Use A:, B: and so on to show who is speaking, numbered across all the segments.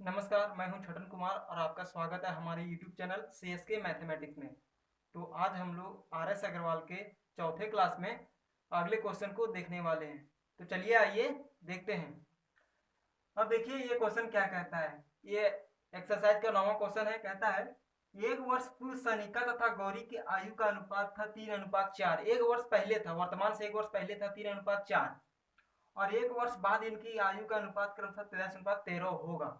A: नमस्कार, मैं हूं छोटन कुमार और आपका स्वागत है हमारे YouTube चैनल CSK मैथमेटिक्स में। तो आज हम लोग RS अग्रवाल के चौथे क्लास में अगले क्वेश्चन को देखने वाले हैं। तो चलिए आइए देखते हैं। अब देखिए ये क्वेश्चन क्या कहता है। ये एक्सरसाइज का 9वां क्वेश्चन है। कहता है एक वर्ष पूर्व सनिका तथा गौरी की आयु का अनुपात था 3:4। एक वर्ष पहले था, वर्तमान से एक वर्ष पहले था 3:4 और एक वर्ष बाद इनकी आयु का अनुपात क्रमशः 10:13 होगा।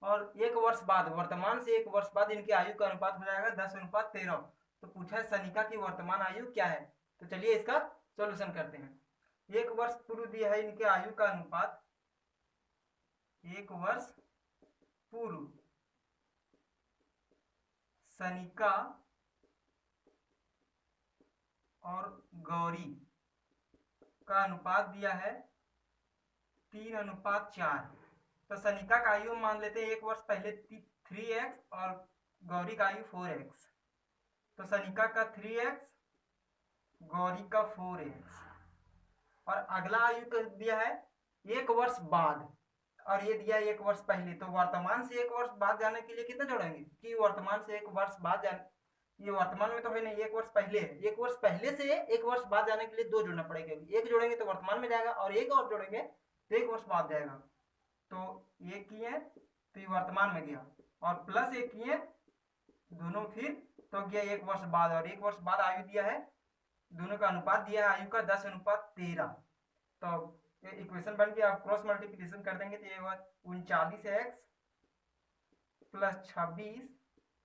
A: और एक वर्ष बाद, वर्तमान से एक वर्ष बाद इनकी आयु का अनुपात हो जाएगा 10:13। तो पूछा है सनिका की वर्तमान आयु क्या है। तो चलिए इसका सॉल्यूशन करते हैं। एक वर्ष पूर्व दिया है इनके आयु का अनुपात। एक वर्ष पूर्व सनिका और गौरी का अनुपात दिया है 3:4। तो सनिका का आयु मान लेते हैं एक वर्ष पहले 3x और गौरी का आयु 4x। तो सनिका का 3x, गौरी का 4x। और अगला आयु का दिया है एक वर्ष बाद और ये दिया है एक वर्ष पहले। तो वर्तमान से एक वर्ष बाद जाने के लिए कितना जोड़ेंगे कि वर्तमान से एक वर्ष बाद जाने, ये वर्तमान में तो है नहीं, एक वर्ष पहले है। एक वर्ष पहले से एक वर्ष बाद जाने के लिए दो जोड़ना पड़ेगा। एक जोड़ेंगे तो वर्तमान में जाएगा और एक और जोड़ेंगे तो एक वर्ष बाद जाएगा। तो ये किए तो ये वर्तमान में गया और प्लस एक किए दोनों फिर तो गया एक वर्ष बाद। और एक वर्ष बाद आयु दिया है, दोनों का अनुपात दिया है आयु का 10:13। तो ये इक्वेशन बन गया। आप क्रॉस मल्टीप्लिकेशन कर देंगे तो ये 39x प्लस 26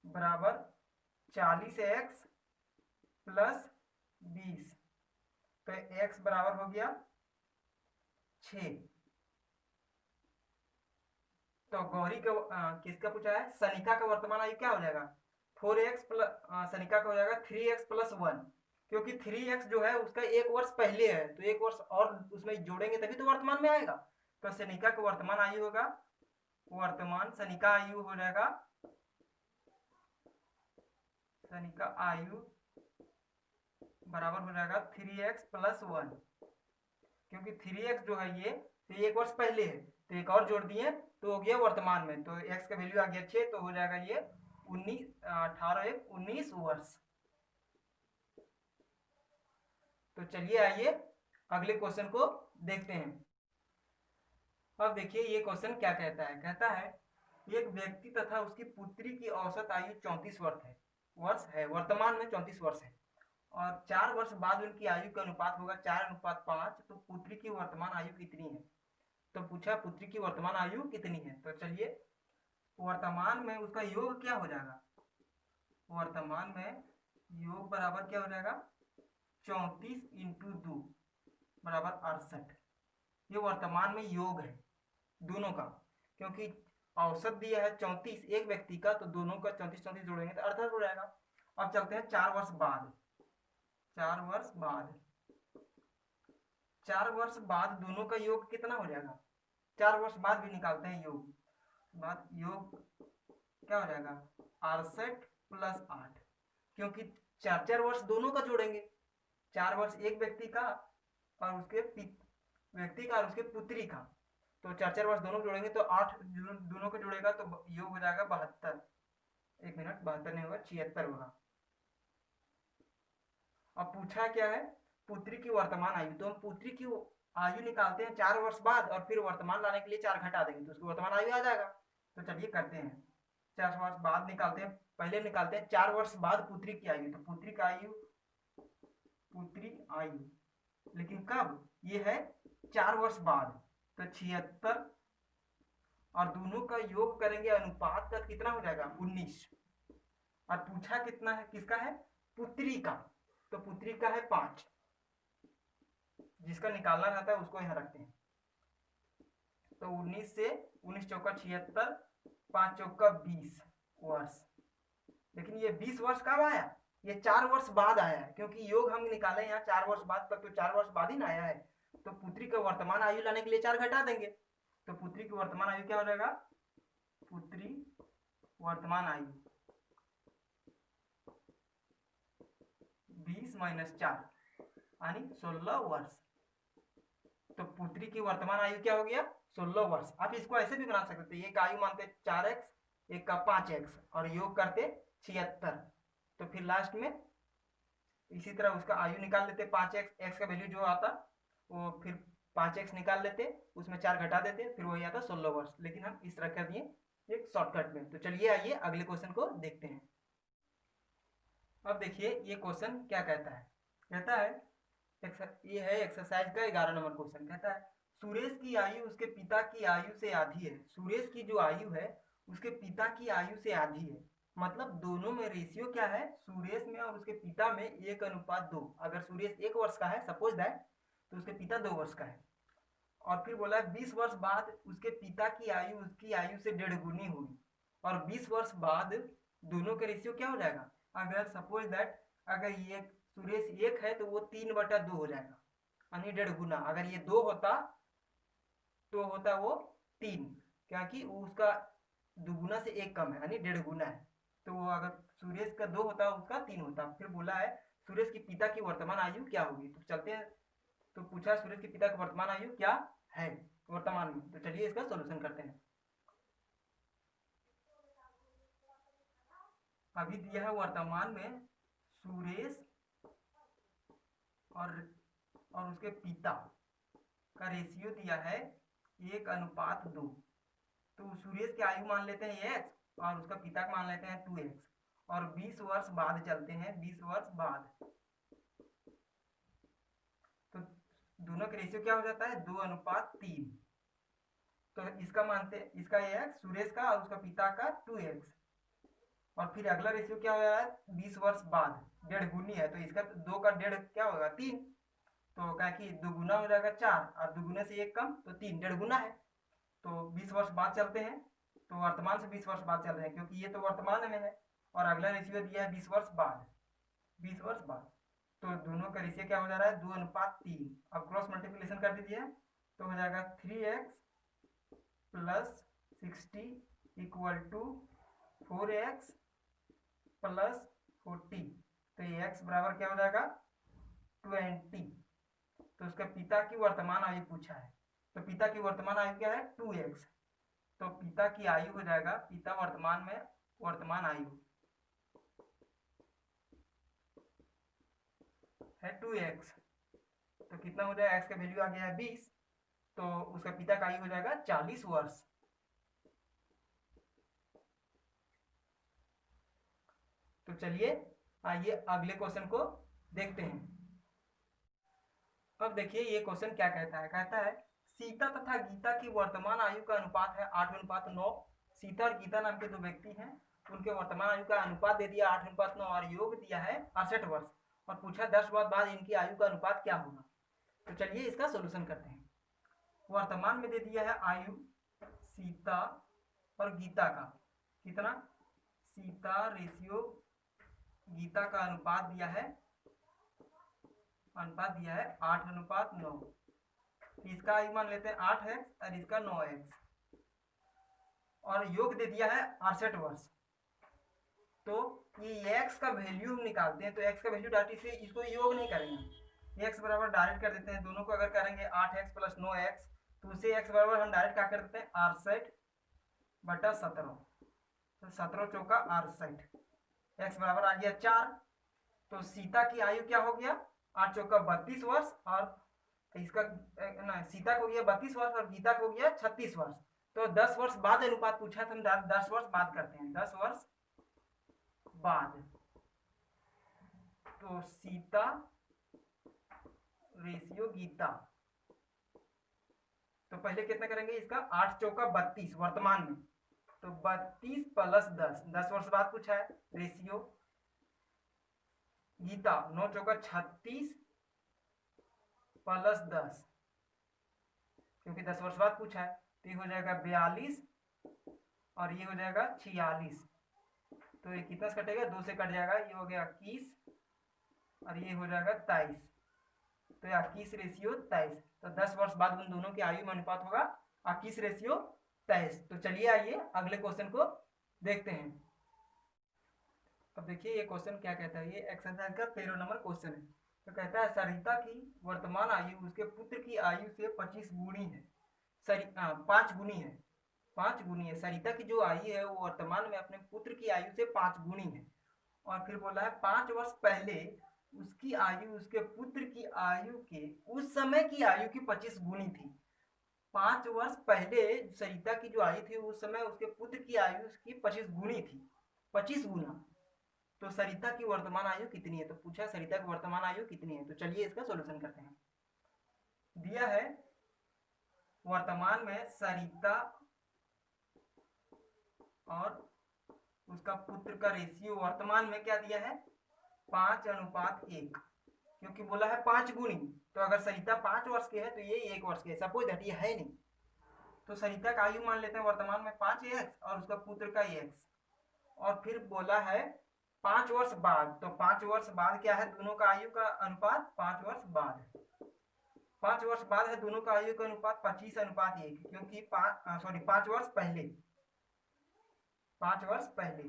A: बराबर 40x प्लस 20। तो x बराबर हो गया 6। तो गौरी का किसका पूछा है, सनिका का वर्तमान आयु क्या हो जाएगा 4x प्लस सनिका का हो जाएगा 3x प्लस 1, क्योंकि 3x जो है उसका एक वर्ष पहले है तो एक वर्ष और उसमें जोड़ेंगे तभी तो वर्तमान में आएगा। तो सनिका का वर्तमान आयु होगा, वर्तमान सनिका आयु हो जाएगा, सनिका आयु बराबर हो जाएगा 3x प्लस 1, क्योंकि 3x जो है ये तो एक वर्ष पहले है तो एक और जोड़ दिए तो हो गया वर्तमान में। तो x का वैल्यू आ गया 6 तो हो जाएगा ये 19 वर्ष। तो चलिए आइए अगले क्वेश्चन को देखते हैं। अब देखिए ये क्वेश्चन क्या कहता है। कहता है एक व्यक्ति तथा उसकी पुत्री की औसत आयु 34 वर्ष है, वर्तमान में 34 वर्ष है और 4 वर्ष बाद उनकी आयु का अनुपात होगा 4:5। तो पुत्री की वर्तमान आयु कितनी है। तो पूछा पुत्री की वर्तमान आयु कितनी है। तो चलिए वर्तमान में उसका योग क्या हो जाएगा, वर्तमान में योग बराबर क्या हो जाएगा 34 × 2 बराबर 68। ये वर्तमान में योग है दोनों का, क्योंकि औसत दिया है 34 एक व्यक्ति का तो दोनों का 34 जोड़ेंगे तो 68 हो जाएगा। अब चलते हैं 4 वर्ष बाद। 4 वर्ष बाद, 4 वर्ष बाद दोनों का योग कितना हो जाएगा, 4 वर्ष बाद भी निकालते हैं योग, बाद योग क्या हो जाएगा 68 प्लस 8, क्योंकि 4 वर्ष दोनों का जोड़ेंगे। 4 वर्ष एक व्यक्ति का और उसके व्यक्ति का और उसके पुत्री का, तो 4 वर्ष दोनों जोड़ेंगे तो 8 दोनों को जोड़ेगा तो योग हो जाएगा 72। एक मिनट, 72 नहीं होगा 76 होगा। अब पूछा क्या है पुत्री की वर्तमान आयु। तो हम पुत्री की आयु निकालते हैं 4 वर्ष बाद और फिर वर्तमान लाने के लिए 4 घटा देंगे तो उसकी वर्तमान आयु आ जाएगा। तो चलिए करते हैं, 4 वर्ष बाद निकालते हैं। पहले निकालते हैं 4 वर्ष बाद पुत्री की आयु। तो पुत्री का आयु, पुत्री आयु, लेकिन कब, ये है 4 वर्ष बाद, तो 76 और दोनों का योग करेंगे अनुपात का कितना हो जाएगा 19। और पूछा कितना है, किसका है, पुत्री का, तो पुत्री का है 5, जिसका निकालना रहता है उसको यहां रखते हैं। तो 19 से 19 चौका 76, 5 चौका 20 वर्ष। लेकिन ये 20 वर्ष कब आया, ये 4 वर्ष बाद आया है, क्योंकि योग हम निकाले यहाँ 4 वर्ष बाद तक, तो 4 वर्ष बाद ही ना आया है। तो पुत्री का वर्तमान आयु लाने के लिए 4 घटा देंगे तो पुत्री की वर्तमान आयु क्या हो जाएगा, पुत्री वर्तमान आयु 20 - 4 यानी 16 वर्ष। तो पुत्री की वर्तमान आयु क्या हो गया 16 वर्ष। आप इसको ऐसे भी बना सकते थे, एक आयु मानते 4x, एक का 5x और योग करते 76। तो फिर लास्ट में इसी तरह उसका आयु निकाल लेते 5x, x का वैल्यू जो आता वो फिर 5x निकाल लेते, उसमें 4 घटा देते, फिर वही आता 16 वर्ष। लेकिन हम इस तरह कर दिए एक शॉर्टकट में। तो चलिए आइए अगले क्वेश्चन को देखते हैं। अब देखिए ये क्वेश्चन क्या कहता है। कहता है ये है एक्सरसाइज का 11 नंबर क्वेश्चन। कहता है सुरेश की आयु उसके पिता की आयु से आधी है। सुरेश की जो आयु है उसके पिता की आयु से आधी है। मतलब दोनों में रेशियो क्या है, सुरेश में और उसके पिता में 1:2। अगर सुरेश 1 वर्ष का है सपोज दैट, तो उसके पिता 2 वर्ष का है। और फिर बोला 20 वर्ष बाद उसके पिता की आयु उसकी आयु से 1.5 गुनी हुई। और 20 वर्ष बाद दोनों का रेशियो क्या हो जाएगा, अगर सपोज दैट अगर ये सुरेश 1 है तो वो 3/2 हो जाएगा, यानी 1.5 गुना। अगर ये 2 होता तो होता वो 3, क्योंकि उसका दुगुना से 1 कम है, यानी 1.5 गुना है। तो वो अगर सुरेश का 2 होता उसका 3 होता। फिर बोला है सुरेश की पिता की वर्तमान आयु क्या होगी। तो चलते हैं, तो पूछा सुरेश के पिता की वर्तमान आयु क्या है वर्तमान में। तो चलिए इसका सॉल्यूशन करते हैं। अभी दिया है वर्तमान में सुरेश और उसके पिता का रेशियो दिया है 1:2। तो सुरेश की आयु मान लेते हैं x और उसका पिता का मान लेते हैं 2x। और 20 वर्ष बाद चलते हैं, 20 वर्ष बाद तो दोनों का रेशियो क्या हो जाता है 2:3। तो इसका मानते इसका x सुरेश का और उसका पिता का 2x। और फिर अगला रेशियो क्या हो रहा है 20 वर्ष बाद, 1.5 गुनी है तो इसका 2 का 1.5 क्या होगा 3। तो क्या कि दुगुना हो जाएगा 4 और दुगुने से 1 कम तो 3, 1.5 गुना है। तो 20 वर्ष बाद चलते हैं, तो वर्तमान से 20 वर्ष बाद चल रहे हैं क्योंकि ये तो वर्तमान में है। और अगला रेशियो दिया है 20 वर्ष बाद, 20 वर्ष बाद। तो दोनों का रेशियो क्या हो जा रहा है 2:3। अब क्रॉस मल्टीप्लिकेशन कर दीजिए तो हो जाएगा 3x plus 60 equal to 4x plus 40। तो ये x बराबर क्या हो जाएगा 20। तो उसका पिता की वर्तमान आयु पूछा है, तो पिता की वर्तमान आयु क्या है 2x। तो पिता की आयु हो जाएगा, पिता वर्तमान में वर्तमान आयु है 2x। तो कितना हो जाएगा, x का वैल्यू आ गया है 20। तो उसका पिता का आयु हो जाएगा 40 वर्ष। तो चलिए आइए अगले क्वेश्चन को देखते हैं। अब देखिए ये क्वेश्चन क्या कहता है। कहता है सीता तथा गीता की वर्तमान आयु का अनुपात है 8:9। सीता और गीता नाम के 2 व्यक्ति हैं, उनके वर्तमान आयु का अनुपात दे दिया 8:9 और योग दिया है 68 वर्ष। और पूछा 10 वर्ष बाद इनकी आयु का अनुपात क्या होगा। तो चलिए इसका सोल्यूशन करते हैं। वर्तमान में दे दिया है आयु सीता और गीता का कितना, सीता रेशियो गीता का अनुपात दिया है 8:9। इसका आयु मान लेते हैं 8x और इसका 9x। और योग दे दिया है 68 वर्ष। तो ये x का वैल्यू हम निकालते हैं, तो x का वैल्यू डायरेक्ट से इसको योग नहीं करेंगे, x बराबर डायरेक्ट कर देते हैं। दोनों को अगर करेंगे 8x प्लस 9x तो उसे x बराबर हम डायरेक्ट क्या कर देते हैं 68/17। तो 17 चौका 68, x बराबर आ गया 4। तो सीता की आयु क्या हो गया 8 चौका 32 वर्ष और इसका ना सीता को गया 32 वर्ष और गीता को गया 36 वर्ष। तो 10 वर्ष बाद अनुपात पूछा तो हम 10 वर्ष बाद करते हैं, 10 वर्ष बाद। तो सीता रेशियो गीता, तो पहले कितना करेंगे इसका 8 चौका 32 वर्तमान में, तो 32 प्लस 10, 10 वर्ष बाद पूछा है। रेशियो गीता 9 चौका 36 प्लस 10, क्योंकि 10 वर्ष बाद पूछा है। तो ये हो जाएगा 42 और ये हो जाएगा 46। तो ये कितना से कटेगा 2 से कट जाएगा, ये हो गया 21 और ये हो जाएगा 23। तो 21 रेशियो 23। तो 10 वर्ष बाद उन दोनों की आयु में अनुपात होगा 21 रेशियो 23। तो चलिए आइए अगले क्वेश्चन को देखते हैं। अब देखिए ये क्वेश्चन क्या कहता है। ये एक्सरसाइज का 13 नंबर क्वेश्चन है। तो कहता है सरिता की वर्तमान आयु उसके पुत्र की आयु से 25 गुनी है। 5 गुनी है, 5 गुनी है। सरिता की जो आयु है वो वर्तमान में अपने पुत्र की आयु से 5 गुनी है। और फिर बोला है 5 वर्ष पहले उसकी आयु उसके पुत्र की आयु के उस समय की आयु की 25 गुनी थी। 5 वर्ष पहले सरिता की जो आयु थी उस समय उसके पुत्र की आयु उसकी 25 गुनी थी, 25 गुना। तो सरिता की वर्तमान आयु कितनी है? तो पूछा सरिता की वर्तमान आयु कितनी है। तो चलिए इसका सॉल्यूशन करते हैं। दिया है वर्तमान में सरिता और उसका पुत्र का रेशियो वर्तमान में क्या दिया है? 5:1, क्योंकि बोला है 5 गुनी। तो अगर सरिता 5 वर्ष के है तो ये 1 वर्ष के है। सपोज दैट ये है नहीं, तो सरिता का आयु मान लेते हैं वर्तमान में 5x और उसका पुत्र का x। और फिर बोला है 5 वर्ष बाद, तो 5 वर्ष बाद क्या है? दोनों का आयु का अनुपात 5 वर्ष बाद, 5 वर्ष बाद है दोनों का आयु का अनुपात 25:1, क्योंकि 5 वर्ष पहले, 5 वर्ष पहले,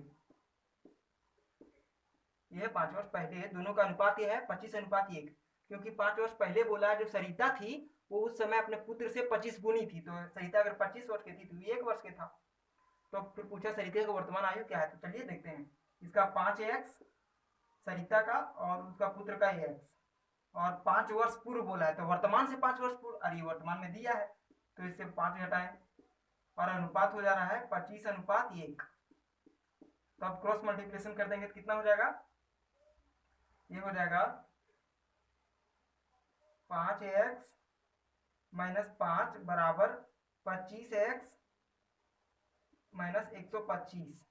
A: यह 5 वर्ष पहले है, दोनों का अनुपात यह है 25:1, क्योंकि 5 वर्ष पहले बोला है जो सरिता थी वो उस समय अपने पुत्र से 25 गुनी थी। तो सरिता अगर 25 वर्ष की थी तो 1 वर्ष के था। तो फिर पूछा सरिता का वर्तमान आयु क्या है। तो चलिए देखते हैं। इसका 5x सरिता का और उसका पुत्र का x, और 5 वर्ष पूर्व बोला है, तो वर्तमान से 5 वर्ष पूर्व, अरे वर्तमान में दिया है तो इससे 5 घटाएं और अनुपात हो जा रहा है 25:1। तो अब क्रॉस मल्टीप्लिकेशन कर देंगे तो कितना हो जाएगा? ये हो जाएगा 5x - 5 बराबर 25x - 125।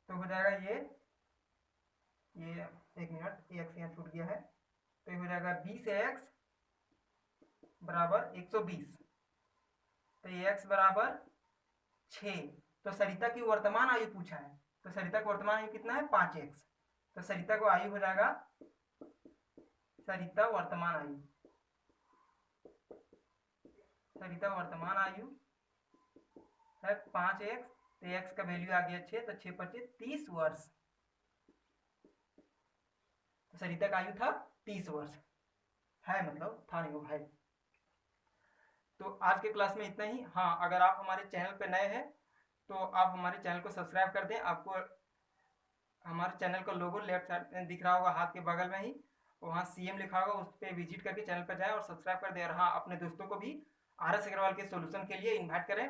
A: तो हो जाएगा ये 1 मिनट, x यहाँ छूट गया है, तो ये हो जाएगा 20x बराबर 120। तो ये x बराबर 6। तो सरिता की वर्तमान आयु पूछा है, तो सरिता का वर्तमान आयु कितना है? 5x। तो सरिता को आयु हो जाएगा, सरिता वर्तमान आयु, सरिता वर्तमान आयु है 5x, तो x का वैल्यू आ गया 6, तो 6×5 30 वर्ष। तो सरिता का आयु था 30 वर्ष, है मतलब था नहीं वो है। तो आज के क्लास में इतना ही। हाँ, अगर आप हमारे चैनल पे नए हैं तो आप हमारे चैनल को सब्सक्राइब कर दें। आपको हमारे चैनल का लोगो लेफ्ट साइड में दिख रहा होगा, हाथ के बगल में ही, वहाँ CM लिखा होगा, उस पर विजिट करके चैनल पर जाएं और सब्सक्राइब कर दें। और हाँ, अपने दोस्तों को भी RS अग्रवाल के सॉल्यूशन के लिए इन्वाइट करें।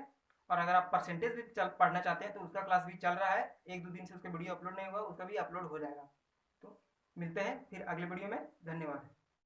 A: और अगर आप परसेंटेज भी पढ़ना चाहते हैं तो उसका क्लास भी चल रहा है, 1-2 दिन से उसका वीडियो अपलोड नहीं हुआ, उसका भी अपलोड हो जाएगा। तो मिलते हैं फिर अगले वीडियो में। धन्यवाद।